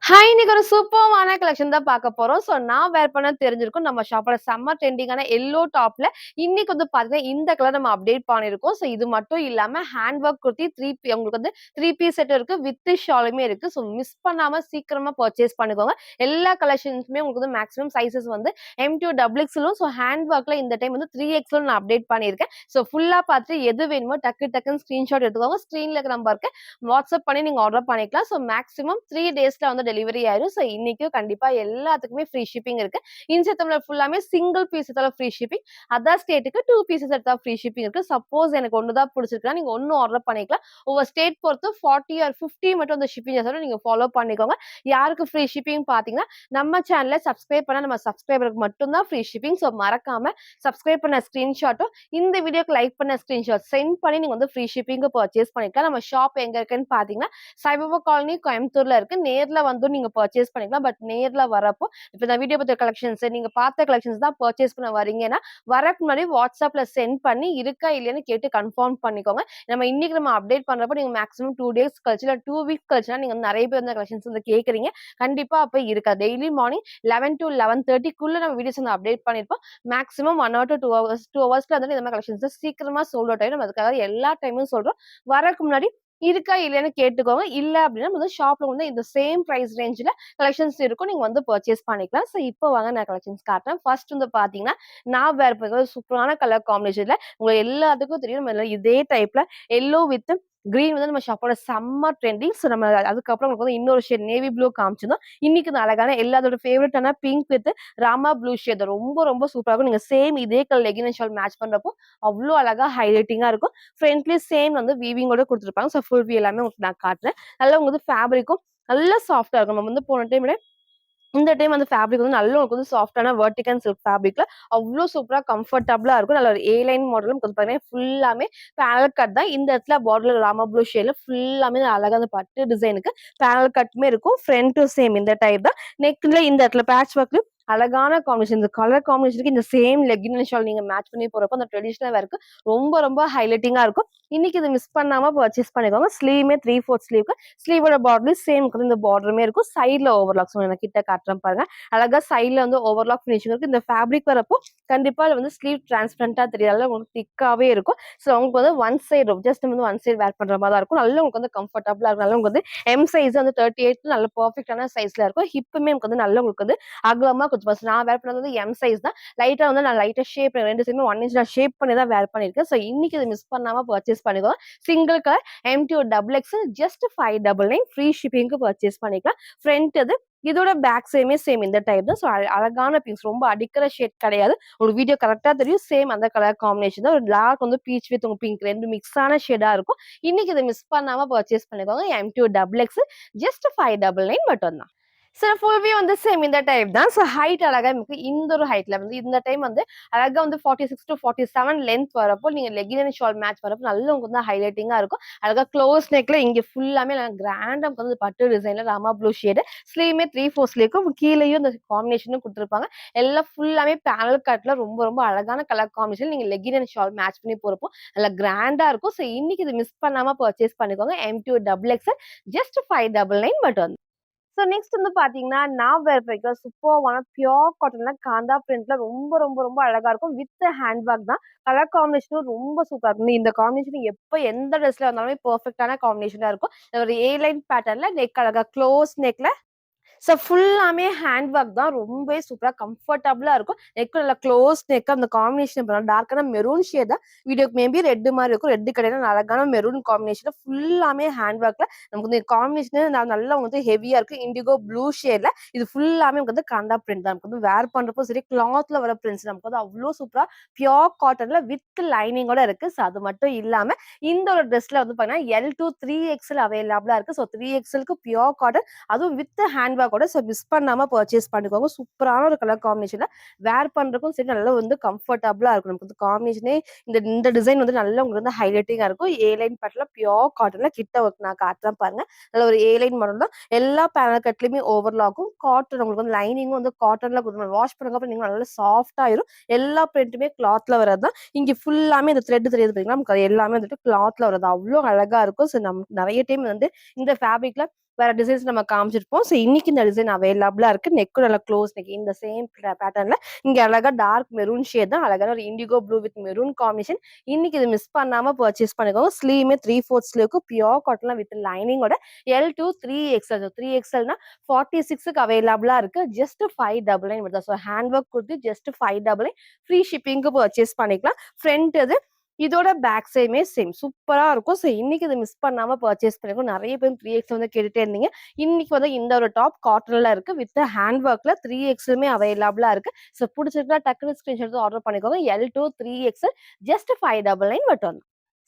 Hi! இன்னைக்கு ஒரு சூப்பர்வான collection தான் பார்க்க போறோம். ஸோ நான் வேர் பண்ண தெரிஞ்சிருக்கும். நம்ம ஷாப்போட செம்ம ட்ரெண்டிங்கான எல்லோ டாப்ல இன்னைக்கு வந்து பார்த்தீங்கன்னா, இந்த கலர் நம்ம அப்டேட் பண்ணியிருக்கோம். ஸோ இது மட்டும் இல்லாம ஹேண்ட் ஒர்க் குர்த்தி 3 உங்களுக்கு வந்து 3 பீஸ் செட் இருக்கு. வித் ஷாலுமே இருக்கு. ஸோ மிஸ் பண்ணாம சீக்கிரமா பர்ச்சேஸ் பண்ணிக்கோங்க. எல்லா கலெக்ஷன்ஸுமே உங்களுக்கு வந்து மேக்ஸிமம் சைஸஸ் வந்து M2 டபுள் எக்ஸ்எலும் ஸோ ஹேண்ட் ஒர்க்ல இந்த டைம் வந்து 3 எக்ஸ்எல் நான் அப்டேட் பண்ணியிருக்கேன். ஸோ ஃபுல்லா பார்த்துட்டு எது வேணுமோ டக்குன்னு ஸ்கிரீன்ஷாட் எடுத்துக்கோங்க. ஸ்க்ரீன்ல இருக்கிற நம்பருக்கு வாட்ஸ்அப் பண்ணி நீங்க ஆர்டர் பண்ணிக்கலாம். ஸோ மேக்ஸிமம் 3 டேஸ்ல வந்து டெலிவரி ஆயிரும். ஸோ இன்னைக்கும் கண்டிப்பா எல்லாத்துக்குமே ஃப்ரீ ஷிப்பிங் இருக்கு. இன்ஸ்டா ஃபுல்லாமே சிங்கிள் பீஸ் எடுத்தாலும் ஃப்ரீ ஷிப்பிங். அதர் ஸ்டேட்டுக்கு 2 பீசஸ் எடுத்தா ஃப்ரீ ஷிப்பிங் இருக்கு. சப்போஸ் எனக்கு ஒண்ணு தான் பிடிச்சிருக்குன்னா, நீங்க ஒண்ணு ஆர்டர் பண்ணிக்கலாம். ஒவ்வொரு ஸ்டேட் பொறுத்து 40 ஆர் 50 மட்டும் அந்த ஷிப்பிங் சார்ஜ் நீங்க ஃபாலோ பண்ணிக்கோங்க. யாருக்கு ஃப்ரீ ஷிப்பிங் பார்த்தீங்கன்னா, நம்ம சேனல சப்ஸ்கிரைப் பண்ணா நம்ம சப்ஸ்கிரைபருக்கு மட்டும் தான் ஃப்ரீ ஷிப்பிங். ஸோ மறக்காம சப்ஸ்கிரைப் பண்ண ஸ்கிரீன்ஷாட்டும், இந்த வீடியோக்கு லைக் பண்ண ஸ்கிரீன்ஷாட் சென்ட் பண்ணி நீங்க வந்து ஃப்ரீ ஷிப்பிங்க்கு பர்ச்சேஸ் பண்ணிக்கலாம். நம்ம ஷாப் எங்க இருக்குன்னு பார்த்தீங்கன்னா, சாய்பாபா காலனி கோயம்புத்தூர்ல இருக்கு. நேர்ல வந்து நீங்க பர்ச்சேஸ் பண்ணிக்கலாம். பட் நேர்ல வரப்போ இப்ப இந்த வீடியோ பார்த்த கலெக்ஷன்ஸ் நீங்க பார்த்த கலெக்ஷன்ஸ் தான் பர்ச்சேஸ் பண்ண வரீங்கன்னா, வரக்கு முன்னாடி வாட்ஸ்அப்ல சென்ட் பண்ணி இருக்கா இல்லையான்னு கேட்டு கன்ஃபார்ம் பண்ணிக்கோங்க. இன்னைக்கு நம்ம அப்டேட் பண்றப்போ நீங்க மேக்ஸிமம் 2 டேஸ் கழிச்சு இல்ல 2 வீக்ஸ் கழிச்சுனா நீங்க வந்து நெறைய பேர் இந்த கலெக்ஷன்ஸ் வந்து கேட்கறீங்க. கண்டிப்பா அப்ப இருக்கா. டெய்லி மார்னிங் 11 to 11:30க்குள்ள நம்ம வீடியோஸ் வந்து அப்டேட் பண்ணிருப்போம். மேக்ஸிமம் 1 ஹவர் டூ 2 ஹவர்ஸ் 2 ஹவர்ஸ்ல வந்து இந்த மாதிரி கலெக்ஷன்ஸ் சீக்கிரமா சோல்ட் அவுட் ஆயிடும். நம்ம அதுக்காக எல்லா டைமும் சொல்றோம். வரக்கு முன்னாடி இருக்கா இல்லையான்னு கேட்டுக்கோங்க. இல்ல அப்டின்னா வந்து ஷாப்ல வந்து இந்த சேம் பிரைஸ் ரேஞ்ச்ல கலெக்ஷன்ஸ் இருக்கும். நீங்க வந்து பர்ச்சேஸ் பண்ணிக்கலாம். ஸோ இப்போ வாங்க நான் கலெக்ஷன்ஸ் காட்டுறேன். ஃபர்ஸ்ட் வந்து பார்த்தீங்கன்னா, நான் வேர் பண்ற சூப்பரான கலர் காம்பினேஷன்ல உங்க எல்லாத்துக்கும் தெரியும். நம்ம இதே டைப்ல எல்லோ வித் கிரீன் வந்து நம்ம ஷாப்போட செம்ம ட்ரெண்டிங். ஸோ நம்ம அதுக்கப்புறம் உங்களுக்கு வந்து இன்னொரு ஷேட் நேவி ப்ளூ காமிச்சிருந்தோம். இன்னைக்கு இந்த அழகான எல்லாத்தோட ஃபேவரட்டான பிங்க் வித் ராமா ப்ளூ ஷேட் ரொம்ப சூப்பரா இருக்கும். நீங்க சேம் இதே colour legging and shawl match பண்றப்போ அவ்ளோ அழகா ஹைலைட்டிங்கா இருக்கும். ஃப்ரண்ட்லயே சேம் வந்து வீவிங்கோட குடுத்துருப்பாங்க. ஸோ ஃபுல் வியூ எல்லாமே உங்களுக்கு நான் காட்டுறேன். நல்லா உங்களுக்கு ஃபேப்ரிக்கும் நல்லா சாஃப்ட்டா இருக்கும். நம்ம வந்து போன டைம் விட இந்த டைம் அந்த ஃபேப்ரிக் வந்து நல்ல உங்களுக்கு வந்து சாஃப்ட்டான வெர்டிகல் சில்க் ஃபேப்ரிக்ல அவ்ளோ சூப்பரா கம்ஃபர்டபுளா இருக்கும். நல்ல ஒரு ஏ லைன் மாடலும் கொஞ்சம் பாத்தீங்கன்னா ஃபுல்லாமே பேனல் கட் தான். இந்த இடத்துல பார்டர்ல ராமா ப்ளூ ஷேட்ல ஃபுல்லாமே அழகா அந்த பட்டு டிசைனுக்கு பேனல் கட்டுமே இருக்கும். ஃப்ரண்ட்டும் சேம் இந்த டைப் தான். நெக்ல இந்த இடத்துல பேட்ச் ஒர்க்லயும் அழகான காம்பினேஷன். இந்த கலர் காம்பினேஷனுக்கு இந்த சேம் லெகின் அண்ட் ஷால் நீங்க மேட்ச் பண்ணி போறப்போ அந்த ட்ரெடிஷனல் வேர்க்கு ரொம்ப ஹைலைட்டிங்கா இருக்கும். இன்னைக்கு இது மிஸ் பண்ணாம பர்ச்சேஸ் பண்ணிக்கோங்க. ஸ்லீவுமே 3/4 ஸ்லீவ்க்கு ஸ்லீவோட பார்டர்லயும் சேம் இந்த பார்டருமே இருக்கும். சைட்ல ஓவர்லாக் நான் கிட்ட காட்டுறேன் பாருங்க. அழகா சைட்ல வந்து ஓவர்லாக் ஃபினிஷிங் இருக்கு. இந்த ஃபேப்ரிக் வரப்போ கண்டிப்பா அது வந்து ஸ்லீவ் டிரான்ஸ்பரண்டா தெரியாத உங்களுக்கு திக்காவே இருக்கும். ஸோ உங்களுக்கு வந்து ஒன் சைடு ஜஸ்ட் வந்து ஒன் சைடு வேர் பண்ற மாதிரி தான் இருக்கும். நல்லா உங்களுக்கு வந்து கம்ஃபர்டபுளா இருக்கும். நல்லா உங்களுக்கு வந்து எம் சைஸ் வந்து 38 நல்ல பர்ஃபெக்டான சைஸ்ல இருக்கும். ஹிப்புமே உங்களுக்கு வந்து நல்லா உங்களுக்கு வந்து அகலமா கொஞ்சம் நான் வேர் பண்ணது வந்து எம் சைஸ் தான். லைட்டா வந்து நான் லைட்டா ஷேப் 2 சைடுமே 1 இன்ச் நான் ஷேப் பண்ணி தான் வேர் பண்ணியிருக்கேன். ஸோ இன்னைக்கு இதை மிஸ் பண்ணாம பர்ச்சேஸ் பண்ணிக்கோ. Single colour M2 double X just 599 free ஷிப்பிங்க்கு பர்ச்சேஸ் பண்ணிக்கலாம். ஃப்ரண்ட் இது இதோட பேக் சைடுமே சேம் இந்த டைப் தான். ஸோ அழகான பிங்க்ஸ் ரொம்ப அடிக்கிற ஷேட் கிடையாது. ஒரு வீடியோ கரெக்டா தெரியும். சேம் அந்த கலர் காம்பினேஷன் தான். ஒரு டார்க் வந்து பீச் வித் பிங்க் 2 மிக்ஸ் ஆன ஷேடா இருக்கும். இன்னைக்கு இதை மிஸ் பண்ணாம பர்ச்சேஸ் பண்ணிக்கோங்க. M2 டபுள் எக்ஸ் ஜஸ்ட் 599 மட்டும் தான். சார் ஃபுல் வியூ வந்து சேம் இந்த டைப் தான். ஸோ ஹைட் அழகா இருக்கு. இந்த ஒரு ஹைட்ல வந்து இந்த டைம் வந்து அழகா வந்து 46 to 47 லென்த் வரப்போ நீங்க லெகின் அண்ட் ஷால் மேட்ச் வரப்போ நல்ல உங்களுக்கு வந்து ஹைலைட்டிங்கா இருக்கும். அழகா க்ளோஸ் நெக்ல இங்க ஃபுல்லாமே கிராண்டா வந்து பட்டு டிசைன்ல ராமா ப்ளூ ஷேடு ஸ்லீவ்மே 3/4 ஸ்லீவ்க்கும் கீழேயும் இந்த காம்பினேஷனும் கொடுத்துருப்பாங்க. எல்லாம் ஃபுல்லாமே பேனல் கட்ல ரொம்ப அழகான கலர் காம்பினேஷன் நீங்க லெகின் அண்ட் ஷால் மேட்ச் பண்ணி போறப்போ நல்லா கிராண்டா இருக்கும். ஸோ இன்னைக்கு இது மிஸ் பண்ணாம பர்ச்சேஸ் பண்ணிக்கோங்க. M2 டபுள் எக்ஸ் ஜஸ்ட் 599 மட்டும். நெக்ஸ்ட் வந்து பாத்தீங்கன்னா, நான் வேர் பண்ணிருக்க சூப்பர்வான பியூர் காட்டன்ல காந்தா பிரிண்ட்ல ரொம்ப அழகா இருக்கும். வித் ஹேண்ட் பேக் தான். கலர் காம்பினேஷனும் ரொம்ப சூப்பரா இருக்கும். இந்த காம்பினேஷன் எப்ப எந்த ட்ரெஸ்ல வந்தாலுமே பெர்ஃபெக்ட்டான காம்பினேஷனா இருக்கும். ஒரு ஏ லைன் பேட்டர்ன்ல நெக் அழகா க்ளோஸ் நெக்ல ஃபுல்லாமே ஹேண்ட் ஒர்க் தான். ரொம்பவே சூப்பரா கம்ஃபர்டபுளா இருக்கும். நெக் நல்லா க்ளோஸ் நெக் அந்த காம்பினேஷன் டார்க்கான மெரூன் ஷேட் தான். வீடியோக்கு மேபி ரெட் மாரி இருக்கும். ரெட் கிடையாது. அழகான மெரூன் காம்பினேஷன்ல ஃபுல்லாமே ஹேண்ட் ஒர்க்ல நமக்கு இந்த காம்பினேஷன் நல்லா வந்து ஹெவியா இருக்கு. இண்டிகோ ப்ளூ ஷேட்ல இது ஃபுல்லாமே நமக்கு வந்து காந்தா பிரிண்ட் தான். நமக்கு வந்து வேர் பண்றப்போ சரி கிளாத்ல வர பிரிண்ட்ஸ் நமக்கு வந்து அவ்ளோ சூப்பரா பியூர் காட்டன்ல வித் லைனிங்கோட இருக்கு. ஸோ அது மட்டும் இல்லாம இந்த ஒரு ட்ரெஸ்ல வந்து பாத்தீங்கன்னா L to 3XL அவைலபிளா இருக்கு. ஸோ 3XLக்கு பியூர் காட்டன் அதுவும் வித் ஹேண்ட் பேக்கோட மிஸ் பண்ணாம பர்ச்சேஸ் பண்ணிக்கோங்க. சூப்பரான ஒரு கலர் காம்பினேஷன்ல வேர் பண்றதுக்கும் சரி நல்லா வந்து கம்ஃபர்டபுளா இருக்கும். நமக்கு வந்து காம்பினேஷனே இந்த டிசைன் வந்து நல்லா உங்களுக்கு வந்து ஹைலைட்டிங்கா இருக்கும். ஏ லைன் பேட்டர்ல பியூர் காட்டன்ல கிட்ட ஒர்க் நான் காட்டுறேன் பாருங்க. நல்ல ஒரு ஏ லைன் மாடல் தான். எல்லா பேனல் கட்லயுமே ஓவர்லாக்கும் காட்டன் உங்களுக்கு வந்து லைனிங்கும் வந்து காட்டன்ல கொடுக்கணும். வாஷ் பண்ணதுக்கு நீங்க நல்லா சாஃப்ட் ஆயிரும். எல்லா பிரிண்ட்டுமே கிளாத்ல வரது தான். இங்க ஃபுல்லாமே இந்த த்ரெட் தெரியுது பாத்தீங்கன்னா நமக்கு அது எல்லாமே வந்துட்டு கிளாத்ல வரது அவ்வளோ அழகா இருக்கும். ஸோ நமக்கு நிறைய டைம் வந்து இந்த ஃபேப்ரிக்ல வேற டிசைன்ஸ் நம்ம காமிச்சிருப்போம். ஸோ இன்னைக்கு இந்த டிசைன் அவைலபிளா இருக்கு. நெக்கும் நல்லா க்ளோஸ் நெக் இந்த சேம் பேட்டர்ன்ல இங்க அழகா டார்க் மெரூன் ஷேட் தான் அழகான ஒரு indigo blue with maroon combination. இன்னைக்கு இது மிஸ் பண்ணாம பர்ச்சேஸ் பண்ணிக்கோங்க. ஸ்லீவ்மே 3/4 ஸ்லீவ்க்கு பியூர் காட்டன்ல வித் லைனிங்கோட L to 3XL. 3XLனா 46க்கு அவைலபிளா இருக்கு. ஜஸ்ட் 599 மட்டும் தான். ஸோ ஹேண்ட் ஒர்க் குடுத்து ஜஸ்ட் 599 ஃப்ரீ ஷிப்பிங்க்கு பர்ச்சேஸ் பண்ணிக்கலாம். ஃப்ரண்ட் இது இதோட பேக் சைடுமே சேம் சூப்பரா இருக்கும். ஸோ இன்னைக்கு இத மிஸ் பண்ணாம பர்ச்சேஸ் பண்ணிக்கோங்க. நெறைய பேர் 3X வந்து கேட்டுட்டே இருந்தீங்க. இன்னைக்கு வந்து இந்த ஒரு டாப் காட்டன்ல இருக்கு. வித் ஹேண்ட் ஒர்க்ல 3Xலுமே அவைலபிளா இருக்கு. ஸோ புடிச்சிருந்தா டக்குனு ஸ்கிரீன்ஷாட் எடுத்து ஆர்டர் பண்ணிக்கோங்க. L to 3XL ஜஸ்ட் 599 மட்டும்.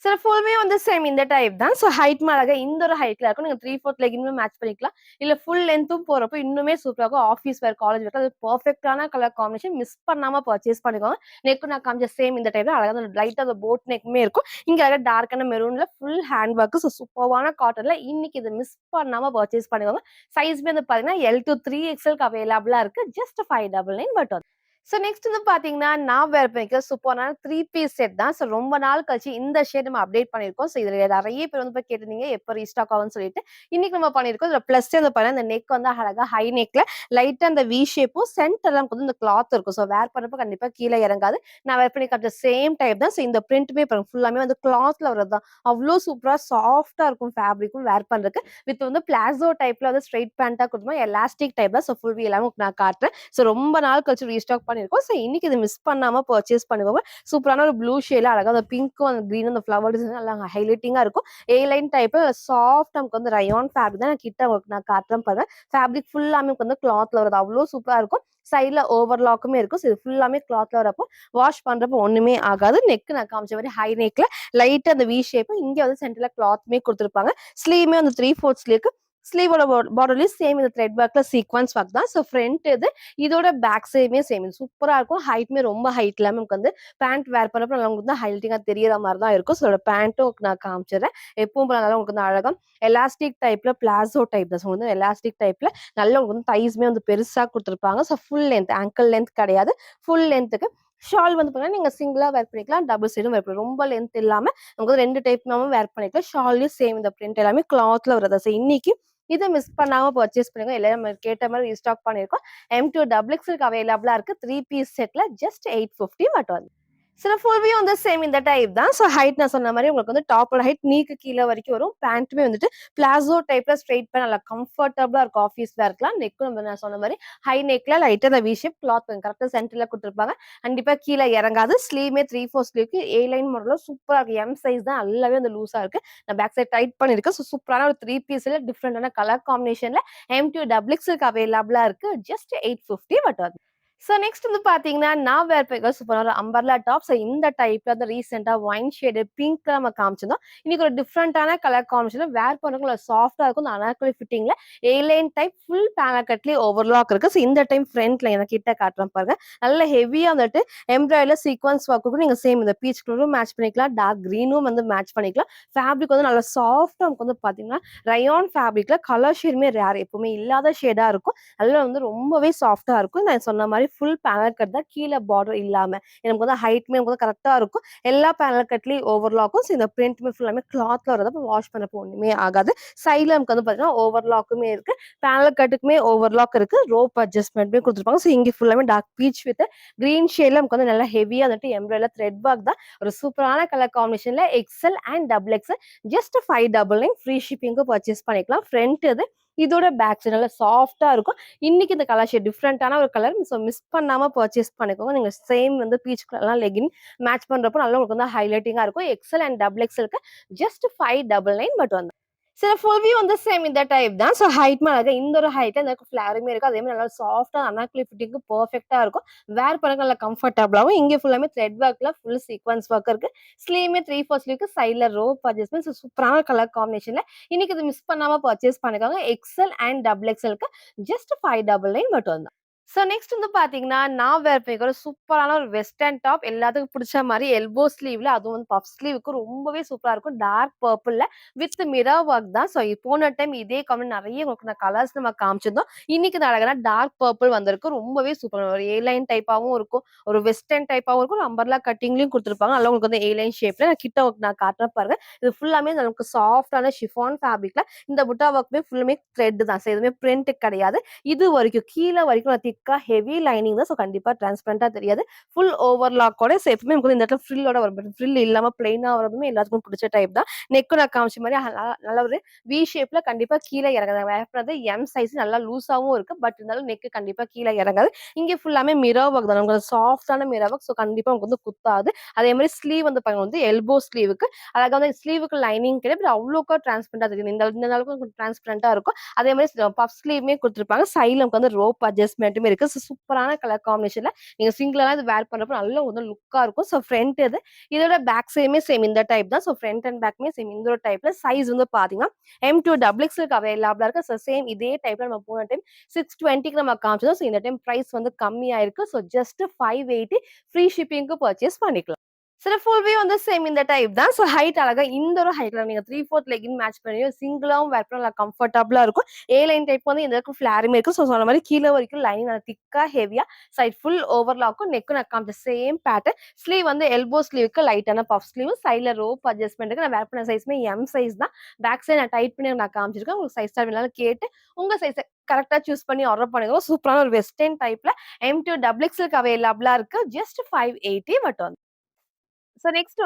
சில ஃபுல்லுமே வந்து சேம் இந்த டைப் தான். ஸோ ஹைட்மே அழகா இந்த ஒரு ஹைட்ல இருக்கும். நீங்க 3/4 லெகின்மே மேட்ச் பண்ணிக்கலாம். இல்ல ஃபுல் லென்த்தும் போறப்போ இன்னுமே சூப்பரா இருக்கும். ஆஃபீஸ் வேர், காலேஜ் வேர்க்கு அது பெர்ஃபெக்ட்டான கலர் காம்பினேஷன். மிஸ் பண்ணாம பர்ச்சேஸ் பண்ணிக்கோங்க. நெக்கும் நான் காமிச்ச சேம் இந்த டைப்ல அழகா லைட்டா அந்த போட் நெக்குமே இருக்கும். இங்க அழகா டார்க்கான மெரூன்ல ஃபுல் ஹேண்ட் ஒர்க். ஸோ சூப்பர்வான காட்டன்ல இன்னைக்கு இத மிஸ் பண்ணாம பர்ச்சேஸ் பண்ணிக்கோங்க. சைஸ்மே வந்து பாத்தீங்கன்னா L to 3XLக்கு அவைலபிளா இருக்கு. ஜஸ்ட் 599 மட்டும். ஸோ நெக்ஸ்ட் வந்து பார்த்தீங்கன்னா, நான் வேர் பண்ணிக்க சூப்பரான 3 பீஸ் செட் தான். ஸோ ரொம்ப நாள் கழிச்சு இந்த ஷேட் நம்ம அப்டேட் பண்ணியிருக்கோம். ஸோ இதுல நெறைய பேர் வந்து போய் கேட்டிருந்தீங்க, எப்போ ரீஸ்டாக் ஆகும்னு சொல்லிட்டு. இன்னைக்கு நம்ம பண்ணியிருக்கோம். இதுல பிளஸ் வந்து பாத்தீங்கன்னா, இந்த நெக் வந்து அழகா ஹை நெக்ல லைட்டா அந்த வி ஷேப்பும் சென்டர்ல நமக்கு வந்து இந்த கிளாத் இருக்கும். ஸோ வேர் பண்ணப்போ கண்டிப்பா கீழ இறங்காது. நான் வேர் பண்ணி காமிச்ச சேம் டைப் தான். ஸோ இந்த பிரிண்ட்டுமே பாருங்க ஃபுல்லாமே வந்து கிளாத்ல வரது தான். அவ்ளோ சூப்பரா சாஃப்ட்டா இருக்கும் ஃபேப்ரிக்கும் வேர் பண்றதுக்கு. வித் வந்து பிளாசோ டைப்ல வந்து ஸ்ட்ரெயிட் பேண்டா குடுத்துருப்போம். எலாஸ்டிக் டைப் தான். ஸோ ஃபுல் வி எல்லாமே நான் காட்டுறேன். ஸோ ரொம்ப நாள் கழிச்சு ரீஸ்டாக் பண்ணியிருக்கோம். ஸோ இன்னைக்கு இத மிஸ் பண்ணாம பர்ச்சேஸ் பண்ணிக்கோங்க. சூப்பரான ஒரு ப்ளூ ஷேட்ல அழகா அந்த பிங்க்கும், அந்த கிரீனும் அந்த ஃப்ளவர் டிசைன் நல்லா ஹைலைட்டிங்கா இருக்கும். ஏ லைன் டைப்ல சாஃப்ட்டா நமக்கு வந்து ரயான் ஃபேப்ரிக் தான். நான் கிட்ட உங்களுக்கு நான் காட்டுறேன் பாருங்க. ஃபேப்ரிக் ஃபுல்லாமே நமக்கு வந்து கிளாத்ல வருது. அவ்ளோ சூப்பரா இருக்கும். சைட்ல ஓவர்லாக்குமே இருக்கும். ஸோ இது ஃபுல்லாமே கிளாத்ல வரப்போ வாஷ் பண்றப்போ ஒண்ணுமே ஆகாது. நெக் நான் காமிச்ச மாரி ஹை நெக்ல லைட்டா அந்த வி ஷேப் இங்க வந்து சென்டர்ல கிளாத்மே குடுத்துருப்பாங்க. ஸ்லீவ்மே வந்து 3/4 ஸ்லீவ்க்கு ஸ்லீவோட பார்டர்லயும் சேம் இந்த த்ரெட் ஒர்க்ல சீக்வன்ஸ் ஒர்க் தான். ஸோ ஃப்ரண்ட் இது இதோட பேக் சைடுமே சேம். இது சூப்பரா இருக்கும். ஹைட்மே ரொம்ப ஹைட் இல்லாம நமக்கு வந்து பேண்ட் வேர் பண்ணப்ப நல்லா உங்களுக்கு வந்து ஹைலைட்டிங்கா தெரியற மாரி தான் இருக்கும். ஸோ இதோட பேண்ட்டும் நான் காமிச்சுறேன். எப்பவும் போல நல்லா உங்களுக்கு வந்து அழகா எலாஸ்டிக் டைப்ல பிளாசோ டைப் தான். ஸோ வந்து எலாஸ்டிக் டைப்ல நல்லா உங்களுக்கு வந்து தைஸ்மே வந்து பெருசா குடுத்துருப்பாங்க. So full length ankle length கிடையாது. ஃபுல் லென்த்துக்கு ஷால் வந்து பார்த்தீங்கன்னா, நீங்க சிங்கிளா வேர் பண்ணிக்கலாம். டபுள் சைடும் வேர் பண்ணலாம். ரொம்ப லென்த் இல்லாம நமக்கு வந்து 2 டைப்னாவும் வேர் பண்ணிக்கலாம். ஷால்லயும் சேம் இந்த பிரிண்ட் எல்லாமே கிளாத்ல வரதா. ஸோ இன்னைக்கு இத மிஸ் பண்ணாம பர்ச்சேஸ் பண்ணுங்க. எல்லாரும் நம்ம கேட்ட மாரி ரீஸ்டாக் பண்ணியிருக்கோம். M2 டபுள் எக்ஸ்எல்க்கு அவைலபிளா இருக்கு. 3 பீஸ் செட்ல ஜஸ்ட் 850 மட்டும். சில ஃபுல் வியூ வந்து சேம் இந்த டைப் தான். ஸோ ஹைட் நான் சொன்ன மாரி உங்களுக்கு வந்து டாப்போட ஹைட் நீக்கு கீழ வரைக்கும் வரும். பேண்ட்டுமே வந்துட்டு பிளாசோ டைப்ல ஸ்ட்ரெயிட் பேண்ட் நல்லா கம்ஃபர்டபுளா இருக்கும். ஆஃபீஸ் வேர்க்கலாம். நெக்கும் நம்ம நான் சொன்ன மாரி ஹை நெக்ல லைட்டா அந்த வி ஷேப் கிளாத் கரெக்ட்டா சென்டர்ல குடுத்துருப்பாங்க. கண்டிப்பா கீழ இறங்காது. ஸ்லீவ்மே 3/4 ஸ்லீவ்க்கு ஏ லைன் மாடல்ல சூப்பரா இருக்கு. எம் சைஸ் தான் நல்லாவே வந்து லூஸா இருக்கு. நான் பேக் சைட் டைட் பண்ணியிருக்கேன். ஸோ சூப்பரான ஒரு 3 பீஸ்ல டிஃபரெண்டான கலர் காம்பினேஷன்ல M2 டபுள் எக்ஸ்எல்க்கு அவைலபிளா இருக்கு. ஜஸ்ட் 850 மட்டும். ஸோ நெக்ஸ்ட் வந்து பார்த்தீங்கன்னா, நான் வேர் பண்ணிருக்க சூப்பரான ஒரு அம்பர்லா டாப். ஸோ இந்த டைப்ல வந்து ரீசென்ட்டா ஒயின் ஷேடு பிங்க்ல நம்ம காமிச்சிருந்தோம். இன்னைக்கு ஒரு டிஃபரண்டான கலர் காம்பினேஷன்ல வேர் பண்ணக்குள்ள சாஃப்ட்டா இருக்கும். இந்த அனார்கலி ஃபிட்டிங்ல A line type full panel கட்லயே ஓவர்லாக் இருக்கு. ஸோ இந்த டைம் ஃப்ரண்ட்ல எனக்கு கிட்ட காட்டுறேன் பாருங்க. நல்ல ஹெவியா வந்துட்டு எம்ப்ராய்டரில சீக்வன்ஸ் ஒர்க்குக்கும் நீங்க சேம் இந்த பீச் கலரும் மேட்ச் பண்ணிக்கலாம். டார்க் கிரீனும் வந்து மேட்ச் பண்ணிக்கலாம். ஃபேப்ரிக் வந்து நல்லா சாஃப்ட்டா நமக்கு வந்து பார்த்தீங்கன்னா, ரயான் ஃபேப்ரிக்ல கலர் ஷேடுமே ரேர் எப்பவுமே இல்லாத ஷேடா இருக்கும். அதுல வந்து ரொம்பவே சாஃப்ட்டா இருக்கும். நான் சொன்ன மாரி ஃபுல் பேனல் கட் தான். கீழ பார்டர் இல்லாம. எனக்கு வந்து ஹைட்மே நமக்கு வந்து கரெக்ட்டா இருக்கும். எல்லா பேனல் கட்லயும் ஓவர்லாக்கும். ஸோ இந்த பிரிண்ட்மே ஃபுல்லாமே கிளாத்ல வரது. வாஷ் பண்ணப்போ ஒண்ணுமே ஆகாது. சைட்ல நமக்கு வந்து பார்த்தீங்கன்னா, ஓவர்லாக்குமே இருக்கு. பேனல் கட்டுக்குமே ஓவர்லாக் இருக்கு. ரோப் அட்ஜஸ்ட்மென்ட்மே குடுத்துருப்பாங்க. ஸோ இங்க ஃபுல்லாமே டார்க் பீச் வித் கிரீன் ஷேட்ல நமக்கு வந்து நல்லா ஹெவியா வந்துட்டு எம்ப்ராய்டரில த்ரெட் ஒர்க் தான். ஒரு சூப்பரான கலர் காம்பினேஷன்ல XL and double XL just 599 free ஷிப்பிங்க்கு பர்ச்சேஸ் பண்ணிக்கலாம். ஃப்ரண்ட் இது இதோட பேக் சைடு நல்லா சாஃப்ட்டா இருக்கும். இன்னைக்கு இந்த கலர் ஷேட் டிஃபரண்டான ஒரு கலர். ஸோ மிஸ் பண்ணாம பர்ச்சேஸ் பண்ணிக்கோங்க. நீங்க சேம் வந்து பீச் கலர்லாம் லெகின் மேட்ச் பண்றப்போ நல்லா உங்களுக்கு வந்து ஹைலைட்டிங்கா இருக்கும். எக்ஸ்எல் அண்ட் டபுள் எக்ஸ்எல்க்கு ஜஸ்ட் 599 பட் வந்து சில ஃபுல் வியூ வந்து சேம் இந்த டைப் தான். ஸோ ஹைட்மே அழகா இந்த ஒரு ஹைட்ல இந்த ஃபிளாருமே இருக்கு. அதே மாதிரி நல்லா சாஃப்ட்டா அனார்கலி ஃபிட்டிங்க்கு பெர்ஃபெக்ட்டா இருக்கும். வேர் பண்ண நல்லா கம்ஃபர்டபுளாவும் இங்க ஃபுல்லாமே த்ரெட் ஒர்க்ல ஃபுல் சீக்வன்ஸ் ஒர்க் இருக்கு. ஸ்லீவ்மே 3/4 ஸ்லீவ்க்கு சைட்ல ரோப் அட்ஜஸ்ட்மென்ட். ஸோ சூப்பரான கலர் காம்பினேஷன்ல இன்னைக்கு இது மிஸ் பண்ணாம பர்ச்சேஸ் பண்ணிக்கோங்க. எக்ஸ்எல் அண்ட் டபுள் எக்ஸ்எல்க்கு ஜஸ்ட் 599 மட்டும் தான். நெக்ஸ்ட் வந்து பார்த்தீங்கன்னா, நான் வேர் பண்ணியிருக்க ஒரு சூப்பரான ஒரு வெஸ்டர்ன் டாப். எல்லாத்துக்கும் புடிச்ச மாரி எல்போ ஸ்லீவ்ல அதுவும் வந்து பஃப் ஸ்லீவ்க்கு ரொம்பவே சூப்பரா இருக்கும். டார்க் பர்பிள்ல வித் மிரர் ஒர்க் தான். போன டைம் இதே காம்பி நெறைய உங்களுக்கு நான் கலர்ஸ் நம்ம காமிச்சிருந்தோம். இன்னைக்கு இந்த அழகான டார்க் பர்பிள் வந்திருக்கு. ரொம்பவே சூப்பரா ஒரு ஏ லைன் டைப்பாவும் இருக்கும். ஒரு வெஸ்டர்ன் டைப்பாவும் இருக்கும். ஒரு அம்பர்லா கட்டிங்லயும் குடுத்துருப்பாங்க. நல்லா உங்களுக்கு வந்து ஏ லைன் ஷேப்ல நான் கிட்ட உங்களுக்கு நான் காட்டுறேன் பாருங்க. இது ஃபுல்லாமே நமக்கு சாஃப்ட்டான ஷிஃபான் ஃபேப்ரிக்ல இந்த புட்டா ஒர்க்குமே ஃபுல்லுமே த்ரெட் தான். எதுவுமே பிரிண்ட் கிடையாது. இது வரைக்கும் கீழ வரைக்கும் திக்கா ஹெவி லைனிங் தான். கண்டிப்பா டிரான்ஸ்பரண்டா தெரியாது. ஃபுல் ஓவர்லாக்கோட எப்பவுமே உங்களுக்கு இந்த இடத்துல ஃப்ரில்லோட வரும். பட் ஃப்ரில் இல்லாம பிளெயினா வரதுமே எல்லாத்துக்கும் பிடிச்ச டைப் தான். நெக்கும் நான் காமிச்ச மாரி நல்ல ஒரு வி ஷேப்ல கண்டிப்பா கீழ இறங்காது. வேர் பண்ணது எம் சைஸ் நல்லா லூஸாவும் இருக்கு. பட் இருந்தாலும் நெக் கண்டிப்பா கீழ இறங்காது. இங்க ஃபுல்லாமே மிரர் ஒர்க் தான். உங்களுக்கு சாஃப்ட்டான மிரர் ஒர்க். கண்டிப்பா உங்களுக்கு வந்து குத்தாது. அதே மாரி ஸ்லீவ் வந்து பாருங்க வந்து எல்போ ஸ்லீவுக்கு அழகா வந்து ஸ்லீவுக்கு லைனிங் கிடையாது. பட் அவ்வளோக்கா டிரான்ஸ்பரண்டா தெரியும். இந்த அளவுக்கு டிரான்ஸ்பரண்டா இருக்கும். அதே மாரி பஃப் ஸ்லீவுமே குடுத்துருப்பாங்க. சைடுல நமக்கு வந்து ரோப் அட்ஜஸ்ட்மென்ட்டுமே இருக்கு. சூப்பரான கலர் காம்பினேஷன்ல நீங்க சிங்கிளா இது வேர் பண்றப்போ நல்ல வந்து லுக்கா இருக்கும். ஃப்ரண்ட் இது. இதோட பேக் சைடுமே சேம் இந்த டைப் தான். ஃப்ரண்ட் அண்ட் பேக்குமே சேம் இந்த ஒரு டைப்ல சைஸ் வந்து பாத்தீங்கன்னா M2 டபுள் எக்ஸ்எல்க்கு அவைலபிளா இருக்கு. சேம் இதே டைப்ல நம்ம போன டைம் 620க்கு நம்ம காமிச்சோம். இந்த டைம் பிரைஸ் வந்து கம்மியா இருக்கு. ஜஸ்ட் 580 ஃப்ரீ ஷிப்பிங்க்கு பர்ச்சேஸ் பண்ணிக்கலாம். ஃபுல் வியூ வந்து சேம் இந்த டைப் தான். ஹைட் அழகா இந்த ஒரு ஹைட்ல நீங்க 3/4 லெகின் மேட்ச் பண்ணி சிங்கிளாவும் வேர் பண்ண நல்லா கம்ஃபர்டபுளா இருக்கும். ஏ லைன் டைப் வந்து இந்த அளவுக்கு ஃபிளாருமே இருக்கு. சொன்ன மாரி கீழ வரைக்கும் லைன் நல்லா திக்கா ஹெவியா சைட் ஃபுல் ஓவர்லாக்கும் நெக்கும் நான் காமிச்ச சேம் பேட்டர்ன். ஸ்லீவ் வந்து எல்போ ஸ்லீவ்க்கு லைட்டான பஃப் ஸ்லீவ். சைட்ல ரோப் அட்ஜஸ்ட்மென்ட்க்கு நான் வேர் பண்ண சைஸ்மே எம் சைஸ் தான். பேக் சைடு நான் டைட் பண்ணி நான் காமிச்சிருக்கேன். உங்களுக்கு சைஸ் ஸ்டார் வேணாலும் கேட்டு உங்க சைஸ கரெக்ட்டா சூஸ் பண்ணி ஆர்டர் பண்ணுங்க. சூப்பரான ஒரு வெஸ்டர்ன் டைப்ல M2 டபுள் எக்ஸ்எல்க்கு அவைலபிளா இருக்கு. ஜஸ்ட் 580 மட்டும். சோ நெக்ஸ்ட்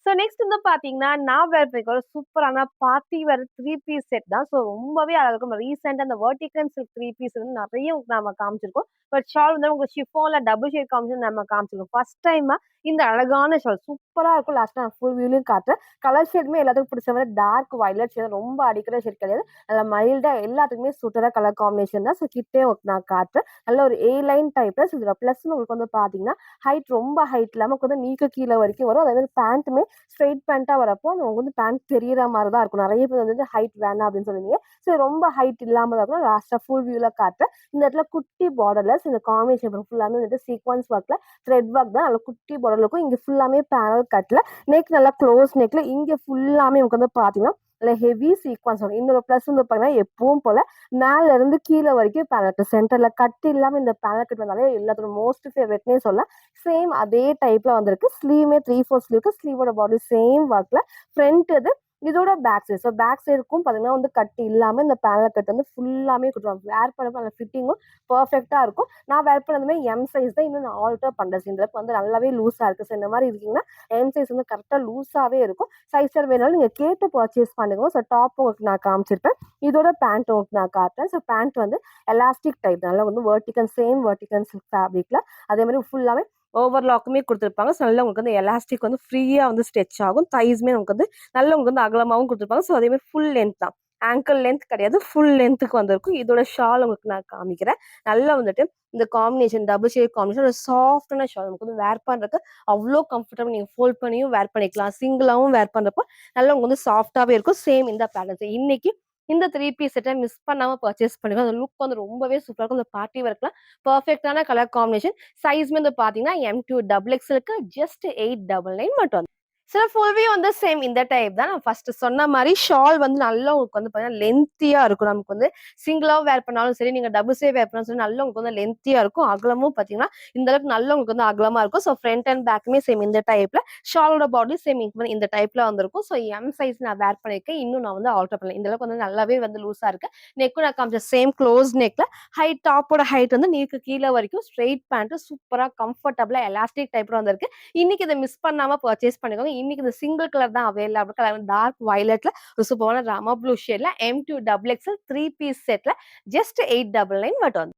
நெக்ஸ்ட் வந்து பாத்தீங்கன்னா, நான் வேர் பண்ணிருக்க ஒரு சூப்பரான பார்ட்டி வேர் 3 பீஸ் செட் தான். ரொம்பவே அழகா இருக்கும். ரீசென்ட்டா அந்த வெர்டிகன் சில்க் 3 பீஸ் வந்து நெறைய நாம காமிச்சிருக்கோம். பட் ஷால் வந்து உங்களுக்கு ஷிஃபான்ல டபுள் ஷேட் காமிச்சு நம்ம காமிச்சிருக்கோம். ஃபர்ஸ்ட் டைமா இந்த அழகான ஷால் சூப்பரா இருக்கும். லாஸ்ட்டா நான் ஃபுல் வியூலயும் காட்டுறேன். கலர் ஷேடுமே எல்லாத்துக்கும் பிடிச்ச மாரி டார்க் வயலட் ஷேட் ரொம்ப அடிக்கிற ஷேட் கிடையாது. நல்லா மைல்டா எல்லாத்துக்குமே சூட்டரா கலர் காம்பினேஷன் தான். கிட்டயே உங்களுக்கு நான் காட்டுறேன். நல்ல ஒரு ஏ லைன் டைப்ல இதுல பிளஸ்ன்னு உங்களுக்கு வந்து பாத்தீங்கன்னா, ஹைட் ரொம்ப ஹைட் இல்லாம கொஞ்சம் நீக்க கீழ வரைக்கும் வரும். அதே மாரி பேண்ட்டுமே ஸ்ட்ரெயிட் பேண்ட்டா வரப்போ, அது உங்களுக்கு வந்து பேண்ட் தெரியிற மாரி தான் இருக்கும். நெறைய பேர் வந்து ஹைட் வேணாம் அப்படின்னு சொல்லுவீங்க. ரொம்ப ஹைட் இல்லாம தான் இருக்கும். லாஸ்ட்டா ஃபுல் வியூல காட்டுறேன். இந்த இடத்துல குட்டி பார்டர்ல இந்த காம்பினேஷன் ஃபுல்லாமே வந்துட்டு சீக்வென்ஸ் ஒர்க்ல த்ரெட் ஒர்க் தான். நல்ல குட்டி பார்டர்ல இருக்கும். இங்க ஃபுல்லாமே பேனல் கட்ல நெக் நல்லா க்ளோஸ் நெக்ல இங்க ஃபுல்லாமே உங்களுக்கு வந்து பார்த்தீங்கன்னா, நல்ல ஹெவி சீக்வென்ஸ் வரும். இன்னொரு பிளஸ் வந்து பார்த்தீங்கன்னா, எப்பவும் போல மேல இருந்து கீழ வரைக்கும் பேனல் கட். சென்டர்ல கட் இல்லாம இந்த பேனல் கட் வந்தாலே எல்லாத்தோட மோஸ்ட் ஃபேவரைட்னே சொல்லலாம். சேம் அதே டைப்ல வந்திருக்கு. ஸ்லீவுமே 3/4 ஸ்லீவ்க்கு ஸ்லீவோட பாடி சேம் ஒர்க்ல ஃப்ரண்ட் இது. இதோட பேக் சைடு. பேக் சைடுக்கும் பார்த்தீங்கன்னா வந்து கட் இல்லாம இந்த பேனல் கட் வந்து ஃபுல்லாமே குடுத்துருவாங்க. வேர் பண்ணப்ப அந்த ஃபிட்டிங்கும் பெர்ஃபெக்ட்டா இருக்கும். நான் வேர் பண்ணதுமே எம் சைஸ் தான். இன்னும் நான் ஆல்டர் பண்றேன். இந்த அளவுக்கு வந்து நல்லாவே லூஸா இருக்கு. இந்த மாரி இருக்கீங்கன்னா, எம் சைஸ் வந்து கரெக்ட்டா லூஸாவே இருக்கும். சைஸ் சார் வேணாலும் நீங்க கேட்டு பர்ச்சேஸ் பண்ணுங்க. டாப் உங்களுக்கு நான் காமிச்சிருப்பேன். இதோட பேண்ட் உங்களுக்கு நான் காட்டுறேன். பேண்ட் வந்து எலாஸ்டிக் டைப். நல்லா வந்து சேம் வெர்டிகல் சில்க் ஃபேப்ரிக்ல அதே மாரி ஃபுல்லாவே ஓவர்லாக்குமே குடுத்துருப்பாங்க. நல்லா உங்களுக்கு வந்து எலாஸ்டிக் வந்து ஃப்ரீயா வந்து ஸ்ட்ரெச் ஆகும். தைஸ்மே நமக்கு வந்து நல்லா உங்களுக்கு வந்து அகலமாவும் குடுத்துருப்பாங்க. அதே மாரி ஃபுல் லென்த் தான். ஆங்கிள் லென்த் கிடையாது. ஃபுல் லென்த்துக்கு வந்திருக்கும். இதோட ஷால் உங்களுக்கு நான் காமிக்கிறேன். நல்லா வந்துட்டு இந்த காம்பினேஷன் டபுள் ஷேட் காம்பினேஷன் ஒரு சாஃப்ட்டான ஷால். நமக்கு வந்து வேர் பண்றதுக்கு அவ்ளோ கம்ஃபர்டபிள். நீங்க ஃபோல்ட் பண்ணியும் வேர் பண்ணிக்கலாம். சிங்கிளாவும் வேர் பண்றப்போ நல்லா உங்களுக்கு வந்து சாஃப்ட்டாவே இருக்கும். சேம் இந்த பேட்டர்ன்ஸ். இன்னைக்கு இந்த 3 பீஸ் செட்ட மிஸ் பண்ணாம பர்ச்சேஸ் பண்ணுங்க. அந்த லுக் வந்து ரொம்பவே சூப்பரா இருக்கும். இந்த பார்ட்டி வேர்க்குலாம் பெர்ஃபெக்ட்டான கலர் காம்பினேஷன். சைஸ்மே வந்து பார்த்தீங்கன்னா, M2 டபுள் எக்ஸ்எல்க்கு ஜஸ்ட் 899 மட்டும். ஃபுல் வியூ வந்து சேம் இந்த டைப் தான். நான் ஃபர்ஸ்ட் சொன்ன மாரி ஷால் வந்து நல்லா உங்களுக்கு வந்து பார்த்தீங்கன்னா, லென்த்தியா இருக்கும். நமக்கு வந்து சிங்கிளாவும் வேர் பண்ணாலும் சரி, நீங்க டபுள்ஸே வேர் பண்ணாலும் சரி, நல்லா உங்களுக்கு வந்து லென்த்தியா இருக்கும். அகலமும் பார்த்தீங்கன்னா, இந்த அளவுக்கு நல்லா உங்களுக்கு வந்து அகலமா இருக்கும். ஃப்ரண்ட் அண்ட் பேக்குமே சேம் இந்த டைப்ல. ஷாலோட பாடி சேம் இந்த டைப்ல வந்திருக்கும். எம் சைஸ் நான் வேர் பண்ணியிருக்கேன். இன்னும் நான் வந்து ஆல்டர் பண்ணல. இந்த அளவுக்கு வந்து நல்லாவே வந்து லூஸா இருக்கு. நெக்கும் நான் காமிச்ச சேம் க்ளோஸ் நெக்ல டாப்போட ஹைட் வந்து நீக்கு கீழ வரைக்கும் ஸ்ட்ரெயிட் பேண்ட் சூப்பரா கம்ஃபர்டபிளா எலாஸ்டிக் டைப்ல வந்திருக்கு. இன்னைக்கு இத மிஸ் பண்ணாம பர்ச்சேஸ் பண்ணிக்கோங்க. இன்னைக்கு இந்த சிங்கிள் கலர் தான் அவைலபிள். கலர் டார்க் வயலட்ல ஒரு சூப்பரான ராமா ப்ளூ ஷேட்ல M2 டபுள் எக்ஸ்எல் 3 பீஸ் செட்ல ஜஸ்ட் 899 மட்டும்.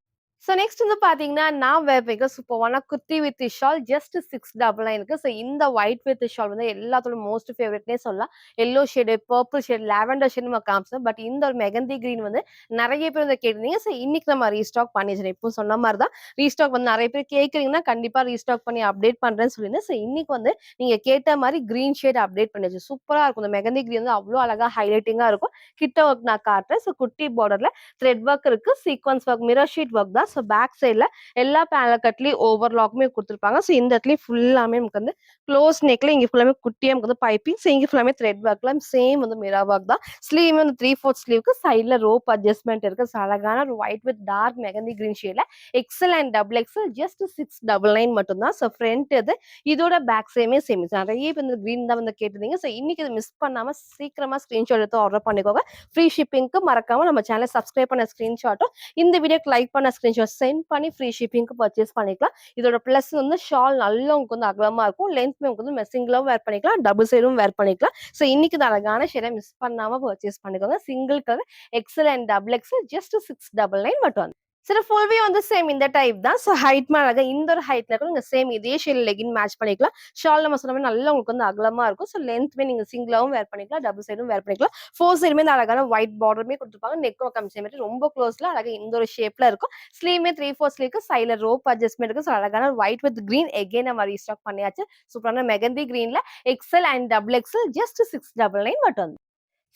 நெக்ஸ்ட் வந்து பாத்தீங்கன்னா, நான் வேர் பண்ணிருக்க சூப்பர்வான குர்த்தி வித் ஷால் ஜஸ்ட் 699க்கு. இந்த ஒயிட் வித் ஷால் வந்து எல்லாத்தோட மோஸ்ட் ஃபேவரைட்னே சொல்லலாம். Yellow shade, purple shade, lavender shade நம்ம காமிச்சோம். பட் இந்த ஒரு மெகந்தி கிரீன் வந்து நெறைய பேர் வந்து கேட்டிருந்தீங்க. இன்னைக்கு நம்ம ரீஸ்டாக் பண்ணி வச்சிருக்கோம். இப்போ சொன்ன மாரி தான் ரீஸ்டாக் வந்து நெறைய பேர் கேட்கறீங்கன்னா, கண்டிப்பா ரீஸ்டாக் பண்ணி அப்டேட் பண்றேன்னு சொல்லியிருந்தேன். இன்னைக்கு வந்து நீங்க கேட்ட மாரி கிரீன் ஷேட் அப்டேட் பண்ணி வச்சு சூப்பரா இருக்கும். இந்த மெகந்தி கிரீன் வந்து அவ்ளோ அழகா ஹைலைட்டிங்கா இருக்கும். கிட்ட ஒர்க் நான் காட்டுறேன். குட்டி பார்டர்ல த்ரெட் ஒர்க் இருக்கு. Sequence work, mirror sheet work தான். தான். ஸோ பேக் சைட்ல எல்லா பேனல் கட்லயும் ஓவர்லாக்குமே குடுத்துருப்பாங்க. ஸோ இந்த இடத்துலயும் ஃபுல்லாமே நமக்கு வந்து க்ளோஸ் நெக்ல இங்க ஃபுல்லாமே குட்டியா நமக்கு வந்து பைப்பிங். ஸோ இங்க ஃபுல்லாமே த்ரெட் ஒர்க்ல சேம் வந்து மிரர் ஒர்க் தான். ஸ்லீவ் வந்து 3/4 ஸ்லீவ்க்கு சைட்ல ரோப் அட்ஜஸ்ட்மென்ட் இருக்கு. ஸோ அழகான ஒரு white with dark mehendi green ஷேட்ல XL and double XL just 699 மட்டும் தான். ஸோ ஃப்ரண்ட் இது இதோட பேக் சைடுமே சேம். நெறைய பேர் இந்த கிரீன் தான் வந்து கேட்டிருந்தீங்க. ஸோ இன்னைக்கு இத மிஸ் பண்ணாம சீக்கிரமா ஸ்கிரீன்ஷாட் எடுத்து ஆர்டர் பண்ணிக்கோங்க. ஃப்ரீ ஷிப்பிங்க்கு மறக்காம நம்ம சேனல சப்ஸ்கிரைப் பண்ண ஸ்கிரீன்ஷாட்டும் இந்த வீடியோக்கு லைக் பண்ண ஸ்கிரீன்ஷாட் சென்ட் பண்ணி ஃப்ரீ ஷிப்பிங்க்கு பர்ச்சேஸ் பண்ணிக்கலாம். இதோட பிளஸ் வந்து ஷால் நல்லா உங்களுக்கு வந்து அகலமா இருக்கும். லென்த்மே உங்களுக்கு வந்து மெஸ்ஸிங்லவும் வேர் பண்ணிக்கலாம். டபுள் சைடும் வேர் பண்ணிக்கலாம். ஸோ இன்னைக்கு இந்த அழகான ஷேட மிஸ் பண்ணாம பர்ச்சேஸ் பண்ணிக்கோங்க. Single colour XL and double XL just 699 மட்டும். சரி ஃபுல் வியூ வந்து சேம் இந்த டைப் தான். ஸோ ஹைட் அழகா இந்த ஒரு ஹைட்ல கூட நீங்க சேம் இதே ஷேட்ல லெகின் மேட்ச் பண்ணிக்கலாம். ஷால் நம்ம சொன்ன மாதிரி நல்லா உங்களுக்கு வந்து அகலமா இருக்கும். ஸோ லென்த்மே நீங்க சிங்கிளாவும் வேர் பண்ணிக்கலாம், டபுள் சைடும் வேர் பண்ணிக்கலாம். ஃபோர் சைடுமே இந்த அழகான ஒயிட் பார்டருமே கொடுத்துருப்பாங்க. நெக்கும் கம்மிச்ச மாதிரி ரொம்ப க்ளோஸ்ல அழகா இந்த ஒரு ஷேப்ல இருக்கும். ஸ்லீவ்மே 3/4 ஸ்லீவ்க்கு சைட்ல ரோப் அட்ஜஸ்ட்மெண்ட் இருக்கு. ஸோ அழகான ஒயிட் வித் கிரீன் எகைன் நம்ம ரீஸ்டாக் பண்ணியாச்சு. சூப்பரான மெகந்தி கிரீன்ல XL and double XL just 699 மட்டும்.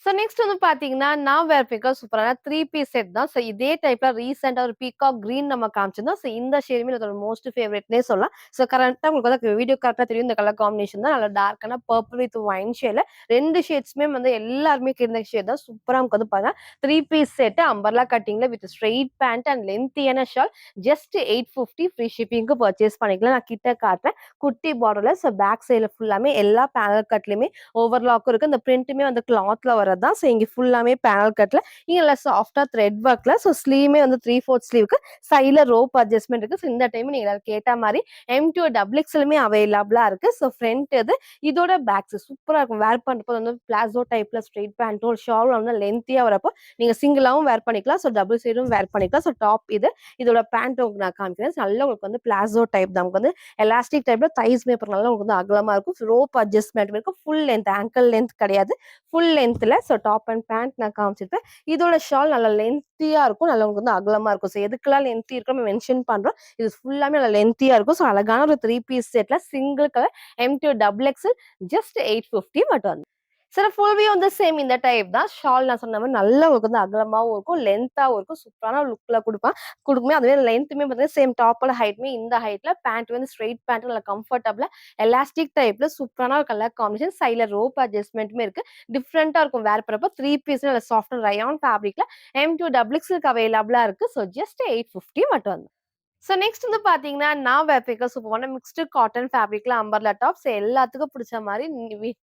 ஸோ நெக்ஸ்ட் வந்து பார்த்தீங்கன்னா, நான் வேர் பீகாக் சூப்பரான 3 பீஸ் செட் தான். ஸோ இதே டைப்ல ரீசென்ட்டா ஒரு பீகாக் கிரீன் நம்ம காமிச்சிருந்தோம். ஸோ இந்த ஷேடுமே எனக்கு ஒரு மோஸ்ட் ஃபேவரைட்னே சொல்லலாம். ஸோ கரெக்ட்டா உங்களுக்கு வந்து வீடியோ கரெக்ட்டா தெரியும். இந்த கலர் காம்பினேஷன் தான். நல்லா டார்க்கான பர்பிள் வித் ஒயின் ஷேட்ல 2 ஷேட்ஸ்மே வந்து எல்லாருமே கிட்ட ஷேட் தான். சூப்பரா நமக்கு வந்து பாருங்க 3 பீஸ் செட் அம்பர்லா கட்டிங்ல வித் ஸ்ட்ரெயிட் பேண்ட் அண்ட் லென்த்தியான ஷால் ஜஸ்ட் 850 ஃப்ரீ ஷிப்பிங்க்கு பர்ச்சேஸ் பண்ணிக்கலாம். நான் கிட்ட காட்டுறேன். குட்டி பார்டர்ல ஸோ பேக் சைடுல ஃபுல்லாமே எல்லா பேனல் கட்லயுமே ஓவர்லாக்கும் இருக்கு. இந்த பிரிண்ட்டுமே வந்து கிளாத்ல வரதான். ஸோ இங்க ஃபுல்லாமே பேனல் கட்ல இங்க நல்லா சாஃப்டா த்ரெட் ஒர்க்ல. ஸோ ஸ்லீவ்மே வந்து 3/4 ஸ்லீவ்க்கு சைட்ல ரோப் அட்ஜஸ்ட்மெண்ட் இருக்கு. ஸோ இந்த டைம் நீங்க கேட்ட மாதிரி M2 டபுள் எக்ஸ்எலுமே அவைலபிளா இருக்கு. ஸோ ஃப்ரண்ட் இது இதோட பேக்ஸ் சூப்பரா இருக்கும். வேர் பண்றப்போ வந்து பிளாசோ டைப்ல ஸ்ட்ரெயிட் பேண்ட்டும் ஷால் வந்து லென்த்தியா வரப்போ நீங்க சிங்கிளாவும் வேர் பண்ணிக்கலாம். ஸோ டபுள் சைடும் வேர் பண்ணிக்கலாம். ஸோ டாப் இது இதோட பேண்ட் உங்களுக்கு நான் காமிக்கிறேன். நல்லா உங்களுக்கு வந்து பிளாசோ டைப் தான். நமக்கு வந்து எலாஸ்டிக் டைப்ல தைஸ் மேப்பர் நல்லா உங்களுக்கு வந்து அகலமா இருக்கும். ரோப் அட்ஜஸ்ட்மெண்ட் இருக்கும். ஃபுல் லென்த் ஆங்கிள் லென்த் கிடையாது. ஃபுல் லென்த்ல ஸோ டாப் அண்ட் பேண்ட் நான் காமிச்சிருப்பேன். இதோட ஷால் நல்லா லென்த்தியா இருக்கும். நல்லா உங்களுக்கு வந்து அகலமா இருக்கும். ஸோ எதுக்கெல்லாம் லென்த்தி இருக்குன்னு மென்ஷன் பண்றோம். இது ஃபுல்லாமே நல்லா லென்த்தியா இருக்கும். ஸோ அழகான ஒரு 3 பீஸ் செட்ல single colour M2 double XL just 850 மட்டும். சார் ஃபுல் வியூ வந்து சேம் இந்த டைப் தான். ஷால் நான் சொன்ன மாரி நல்லா உங்களுக்கு வந்து அகலமாவும் இருக்கும், லென்த்தாவும் இருக்கும். சூப்பரான லுக்ல குடுக்குமே. அதுவே லென்த்துமே பார்த்தீங்கன்னா சேம் டாப்போட ஹைட்மே இந்த ஹைட்ல பேண்ட் வந்து ஸ்ட்ரெயிட் பேண்ட் நல்லா கம்ஃபர்டபுளா எலாஸ்டிக் டைப்ல சூப்பரான ஒரு கலர் காம்பினேஷன். சைட்ல ரோப் அட்ஜஸ்ட்மெண்ட்டுமே இருக்கு. டிஃப்ரெண்டா இருக்கும் வேர் பண்றப்ப. 3 பீஸ் நல்ல சாஃப்ட் ரயான் ஃபேப்ரிக்ல M2 டபுள் எக்ஸ்எல்க்கு அவைலபிளா இருக்கு. ஸோ ஜஸ்ட் 850 மட்டும். ஸோ நெக்ஸ்ட் வந்து பார்த்தீங்கன்னா, நான் வேர்பிக்க சூப்பரான மிக்ஸ்டு காட்டன் ஃபேப்ரிக்ல அம்பர்லா டாப்ஸ் எல்லாத்துக்கும் புடிச்ச மாரி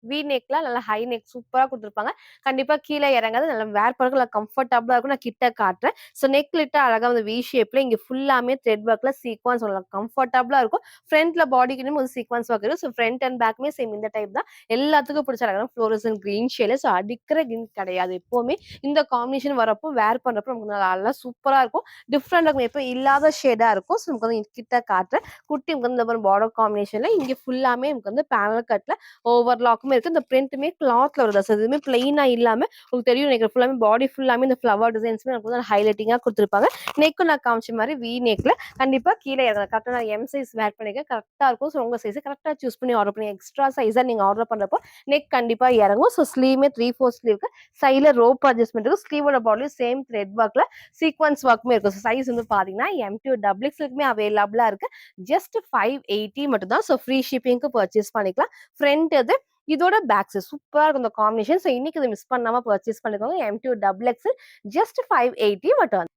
வி நெக்ல நல்லா ஹை நெக் சூப்பரா குடுத்துருப்பாங்க. கண்டிப்பா கீழ இறங்காது. நல்லா வேர் பண்ண நல்லா கம்ஃபர்டபுளா இருக்கும். நான் கிட்ட காட்டுறேன். ஸோ நெக் லிட்ட அழகா வந்து வி ஷேப்ல இங்க ஃபுல்லாமே த்ரெட் ஒர்க்ல சீக்வன்ஸ் நல்லா கம்ஃபர்டபுளா இருக்கும். ஃப்ரண்ட்ல பாடிக்குமே ஒரு சீக்வன்ஸ் ஒர்க் இருக்கு. ஸோ ஃப்ரண்ட் அண்ட் பேக்குமே சேம் இந்த டைப் தான். எல்லாத்துக்கும் புடிச்ச அழகான ஃப்ளோரசன்ட் கிரீன் ஷேட்ல. ஸோ அடிக்கிற கிரீன் கிடையாது. எப்பவுமே இந்த காம்பினேஷன் வரப்போ வேர் பண்றப்போ நமக்கு நல்லா சூப்பரா இருக்கும். டிஃப்ரெண்டா இருக்கும். எப்பவும் இல்லாத ஷேடா இருக்கும். ஸோ நமக்கு வந்து கிட்ட காட்டுறேன். குட்டி நமக்கு வந்து இந்த மாதிரி பார்டர் காம்பினேஷன்ல இங்க ஃபுல்லாமே நமக்கு வந்து பேனல் கட்ல ஓவர்லாக்குமே இருக்கு. இந்த பிரிண்ட்டுமே கிளாத்ல வருது. ஸோ எதுவுமே பிளெயினா இல்லாம உங்களுக்கு தெரியும் நினைக்கிறேன். ஃபுல்லாமே பாடி ஃபுல்லாமே இந்த ஃப்ளவர் டிசைன்ஸ்மே நமக்கு வந்து ஹைலைட்டிங்கா கொடுத்துருப்பாங்க. நெக்கும் நான் காமிச்ச மாதிரி வி நெக்ல கண்டிப்பா கீழே இறங்க கரெக்டா நான் எம் சைஸ் வேர் பண்ணிருக்கேன். கரெக்டா இருக்கும். ஸோ உங்க சைஸ் கரெக்டா சூஸ் பண்ணி ஆர்டர் பண்ணி எக்ஸ்ட்ரா சைஸா நீங்க ஆர்டர் பண்றப்போ நெக் கண்டிப்பா இறங்கும். ஸோ ஸ்லீவ்மே 3/4 ஸ்லீவ்க்கு சைட்ல ரோப் அட்ஜஸ்ட்மெண்ட் இருக்கும். ஸ்லீவோட பாடியும் சேம் த்ரெட் ஒர்க்ல சீக்வன்ஸ் ஒர்க்குமே இருக்கும். ஸோ சைஸ் வந்து பாத்தீங்கன்னா M2 டபுள் எக்ஸ்எல்க்குமே அவைலபிளா இருக்கு. ஜஸ்ட் 580 மட்டும் தான். ஸோ ஃப்ரீ ஷிப்பிங்க்கு பர்ச்சேஸ் பண்ணிக்கலாம். ஃப்ரண்ட் இது இதோட பேக்ஸ் சூப்பரா இருக்கும் இந்த காம்பினேஷன். ஸோ இன்னைக்கு இதை மிஸ் பண்ணாம பர்ச்சேஸ் பண்ணிக்கோங்க. M2 டபுள் எக்ஸ்எல் ஜஸ்ட் 580 மட்டும்.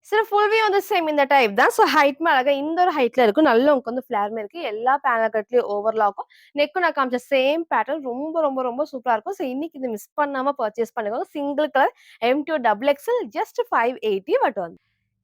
சார் ஃபுல் வியூ வந்து சேம் இந்த டைப் தான். ஸோ ஹைட்மே அழகா இந்த ஒரு ஹைட்ல இருக்கும். நல்ல உங்களுக்கு வந்து ஃபிளேர்மே இருக்கு. எல்லா பேனல் கட்லயும் ஓவர்லாக்கும். நெக்கும் நான் காமிச்ச சேம் பேட்டர்ன் ரொம்ப ரொம்ப ரொம்ப சூப்பரா இருக்கும். ஸோ இன்னைக்கு இது மிஸ் பண்ணாம பர்ச்சேஸ் பண்ணிக்கோங்க. Single colour M2 double XL just 580 மட்டும்.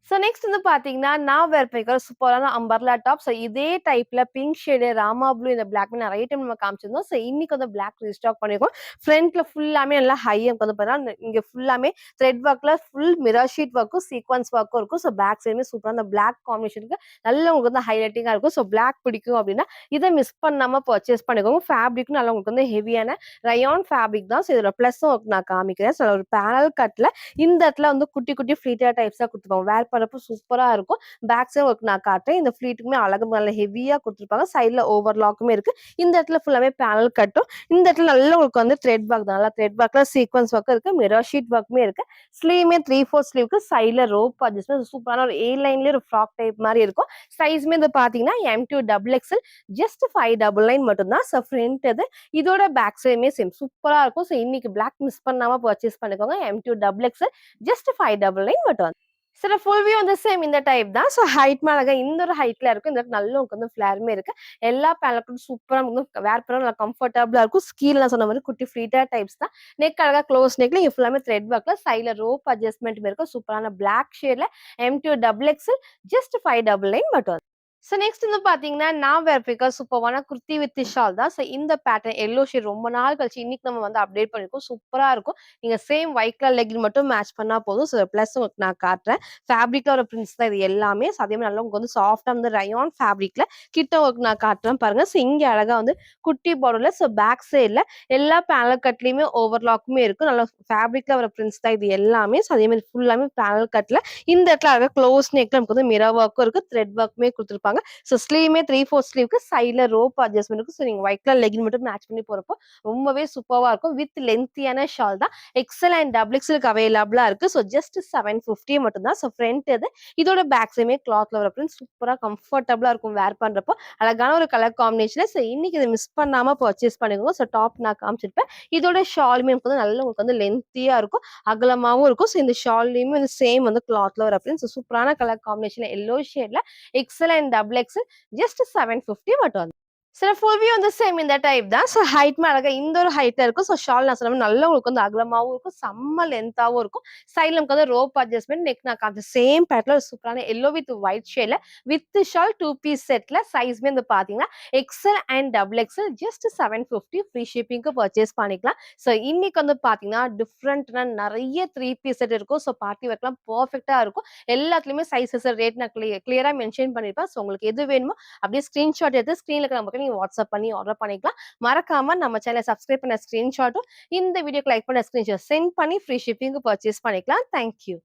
ஸோ நெக்ஸ்ட் வந்து பார்த்தீங்கன்னா, நான் வேர் பண்ணிக்கிற சூப்பரான அம்பர்லா டாப். ஸோ இதே டைப்ல பிங்க் ஷேடு, ராமா ப்ளூ இந்த பிளாக்மே நெறைய டைம் நம்ம காமிச்சிருந்தோம். ஸோ இன்னைக்கு வந்து பிளாக் ரீஸ்டாக் பண்ணியிருக்கோம். ஃப்ரண்ட்ல ஃபுல்லாமே நல்லா ஹை வந்து பார்த்தீங்கன்னா, இங்க ஃபுல்லாமே த்ரெட் ஒர்க்ல ஃபுல் மிரர் ஷீட் ஒர்க்கும், சீக்வன்ஸ் ஒர்க்கும் இருக்கும். ஸோ பேக் சைடுமே சூப்பரா அந்த பிளாக் காம்பினேஷனுக்கு நல்ல உங்களுக்கு வந்து ஹைலைட்டிங்கா இருக்கும். ஸோ பிளாக் பிடிக்கும் அப்படின்னா, இதை மிஸ் பண்ணாம பர்ச்சேஸ் பண்ணிக்கோங்க. ஃபேப்ரிக்கும் நல்லா உங்களுக்கு வந்து ஹெவியான ரயான் ஃபேப்ரிக் தான். ஸோ இதோட ப்ளஸும் நான் காமிக்கிறேன். ஸோ ஒரு பேனல் கட்ல இந்த இடத்துல வந்து குட்டி குட்டி ஃப்ளீட்டர் டைப்ஸா குடுத்துருப்பாங்க. வேர் பண்றப்போ சூப்பரா இருக்கும். பேக் சைடு ஒர்க் நான் காட்டுறேன். இந்த ஃப்ளீட்டுக்குமே அழகா நல்ல ஹெவியா குடுத்துருப்பாங்க. சைட்ல ஓவர்லாக்குமே இருக்கு. இந்த இடத்துல ஃபுல்லாவே பேனல் கட்டும். இந்த இடத்துல நல்லா உங்களுக்கு வந்து த்ரெட் ஒர்க் தான். நல்லா த்ரெட் ஒர்க்ல சீக்வென்ஸ் ஒர்க் இருக்கு. மிரர் ஷீட் ஒர்க்குமே இருக்கு. ஸ்லீவுமே 3/4 ஸ்லீவ்க்கு சைட்ல ரோப் அட்ஜஸ்ட்மென்ட் சூப்பரான ஒரு ஏ லைன்லயே ஒரு ஃப்ராக் டைப் மாரி இருக்கும். சைஸ்மே வந்து பார்த்தீங்கன்னா, M2 டபுள் எக்ஸ்எல் ஜஸ்ட் 599 மட்டும் தான். ஸோ ஃப்ரண்ட் இது. இதோட பேக் சைடுமே சேம் சூப்பரா இருக்கும். ஸோ இன்னைக்கு பிளாக் மிஸ் பண்ணாம பர்ச்சேஸ் பண்ணிக்கோங்க. M2 டபுள் எக்ஸ்எல் ஜஸ்ட் 599 மட்டும். சில ஃபுல் வியூ வந்து சேம் இந்த டைப் தான். ஸோ ஹைட் அழகா இந்த ஒரு ஹைட்ல இருக்கும். இந்த நல்ல உங்களுக்கு வந்து ஃபிளேருமே இருக்கு. எல்லா பேனலுக்கும் சூப்பரா வந்து வேர் பண்ண நல்லா கம்ஃபர்டபுளா இருக்கும். கீழ நான் சொன்ன மாரி குட்டி ஃப்ளீட்டட் டைப்ஸ் தான். நெக் அழகா க்ளோஸ் நெக்ல இங்க ஃபுல்லாமே த்ரெட் ஒர்க்ல சைட்ல ரோப் அட்ஜஸ்ட்மென்ட்மே இருக்கும். சூப்பரான பிளாக் ஷேட்ல M2 டபுள் எக்ஸ்எல் ஜஸ்ட் 599 மட்டும். ஸோ நெக்ஸ்ட் வந்து பார்த்தீங்கன்னா, நான் வேர் பிக்க சூப்பர்வான குர்த்தி வித் ஷால் தான். ஸோ இந்த பேட்டர்ன் எல்லோ ஷேட் ரொம்ப நாள் கழிச்சு இன்னைக்கு நம்ம வந்து அப்டேட் பண்ணியிருக்கோம். சூப்பரா இருக்கும். நீங்க சேம் ஒயிட் கலர் லெகின் மட்டும் மேட்ச் பண்ணா போதும். ஸோ பிளஸ் உங்களுக்கு நான் காட்டுறேன். ஃபேப்ரிக்ல ஒரு பிரிண்ட்ஸ் தான் இது எல்லாமே. ஸோ அதே மாரி நல்லா உங்களுக்கு வந்து சாஃப்ட்டா வந்து ரயான் ஃபேப்ரிக்ல கிட்ட ஒர்க் நான் காட்டுறேன் பாருங்க. ஸோ இங்க அழகா வந்து குட்டி பார்டர்ல ஸோ பேக் சைட்ல எல்லா பேனல் கட்லயுமே ஓவர்லாக்குமே இருக்கு. நல்லா ஃபேப்ரிக்ல வர பிரிண்ட்ஸ் தான் இது எல்லாமே. ஸோ அதே மாரி ஃபுல்லாமே பேனல் கட்ல இந்த இடத்துல அழகா க்ளோஸ் நெக்ல நமக்கு வந்து மிரர் ஒர்க்கும் இருக்கு. த்ரெட் ஒர்க்குமே குடுத்துருப்பாங்க. ஸோ ஸ்லீவுமே 3/4 ஸ்லீவ்க்கு சைட்ல ரோப் அட்ஜஸ்ட்மென்ட் இருக்கு. ஸோ நீங்க ஒயிட் கலர் லெகின் மட்டும் மேட்ச் பண்ணி போறப்போ ரொம்பவே சூப்பர்வா இருக்கும். வித் லென்த்தியான ஷால் தான். எக்ஸ்எல் அண்ட் டபுள் எக்ஸ்எல்க்கு அவைலபிளா இருக்கு. ஸோ ஜஸ்ட் 750 மட்டும் தான். ஸோ ஃப்ரண்ட் இது. இதோட பேக் சைடுமே கிளாத்ல வர பிரிண்ட் சூப்பரா கம்ஃபர்டபுளா இருக்கும் வேர் பண்றப்போ. அழகான ஒரு கலர் காம்பினேஷன்ல ஸோ இன்னைக்கு இத மிஸ் பண்ணாம பர்ச்சேஸ் பண்ணிக்கோங்க. ஸோ டாப் நான் காமிச்சிருப்பேன். இதோட ஷாலுமே உங்களுக்கு வந்து நல்ல உங்களுக்கு வந்து லென்த்தியா இருக்கும். அகலமாவும் இருக்கும். ஸோ இந்த ஷால்லயுமே வந்து சேம் வந்து கிளாத்ல வர பிரிண்ட் ஸோ சூப்பரான கலர் காம்பினேஷன்ல எல்லோ ஷேட்ல XL and double XL just 750 மட்டும். சில ஃபுல் வியூ வந்து சேம் இந்த டைப் தான். ஸோ ஹைட்மே அழகா இந்த ஒரு ஹைட்ல இருக்கும். ஸோ ஷால் நான் சொன்ன மாரி நல்லா உங்களுக்கு வந்து அகலமாவும் இருக்கும். செம்ம லென்த்தாவும் இருக்கும். சைட்ல நமக்கு வந்து ரோப் அட்ஜஸ்ட்மென்ட் நெக் நான் காமிச்ச சேம் பேட்டர்ன்ல ஒரு சூப்பரான எல்லோ வித் ஒயிட் ஷேட்ல வித் ஷால் 2 பீஸ் செட்ல சைஸ்மே வந்து பார்த்தீங்கன்னா, XL and double XL just 750 free ஷிப்பிங்க்கு பர்ச்சேஸ் பண்ணிக்கலாம். ஸோ இன்னைக்கு வந்து பார்த்தீங்கன்னா, டிஃபரெண்ட்டான நெறைய 3 பீஸ் செட் இருக்கும். ஸோ பார்ட்டி வேர்க்குலாம் பெர்ஃபெக்ட்டா இருக்கும். எல்லாத்துலயுமே சைஸஸ் ரேட் நான் கிளியரா மென்ஷன் பண்ணியிருப்பேன். ஸோ உங்களுக்கு எது வேணுமோ அப்படியே ஸ்கிரீன்ஷாட் எடுத்து ஸ்க்ரீன்ல இருக்கிற நம்பருக்கு நீங்க வாட்ஸ்அப் பண்ணி ஆர்டர் பண்ணிக்கலாம். மறக்காம நம்ம சேனலை சப்ஸ்கிரைப் பண்ண ஸ்கிரீன்ஷாட்டும், இந்த வீடியோக்கு லைக் பண்ண ஸ்கிரீன்ஷாட் சென்ட் பண்ணி ஃப்ரீ ஷிப்பிங்க்கு பர்ச்சேஸ் பண்ணிக்கலாம். Thank you.